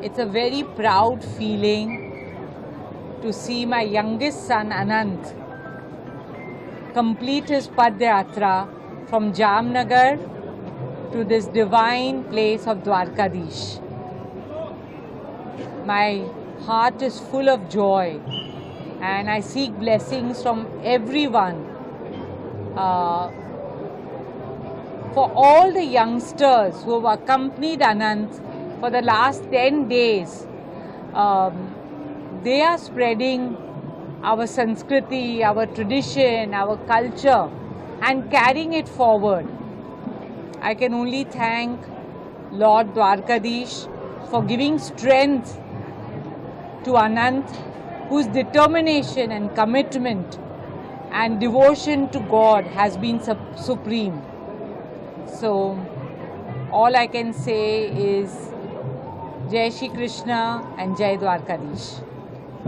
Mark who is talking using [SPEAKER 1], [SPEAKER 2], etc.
[SPEAKER 1] It's a very proud feeling to see my youngest son Anant complete his Padyatra from Jamnagar to this divine place of Dwarkadish. My heart is full of joy and I seek blessings from everyone. For all the youngsters who have accompanied Anant for the last 10 days, they are spreading our Sanskriti, our tradition, our culture and carrying it forward. I can only thank Lord Dwarkadish for giving strength to Anant, whose determination and commitment and devotion to God has been supreme. So, all I can say is Jai Shri Krishna and Jai Dwarkadish.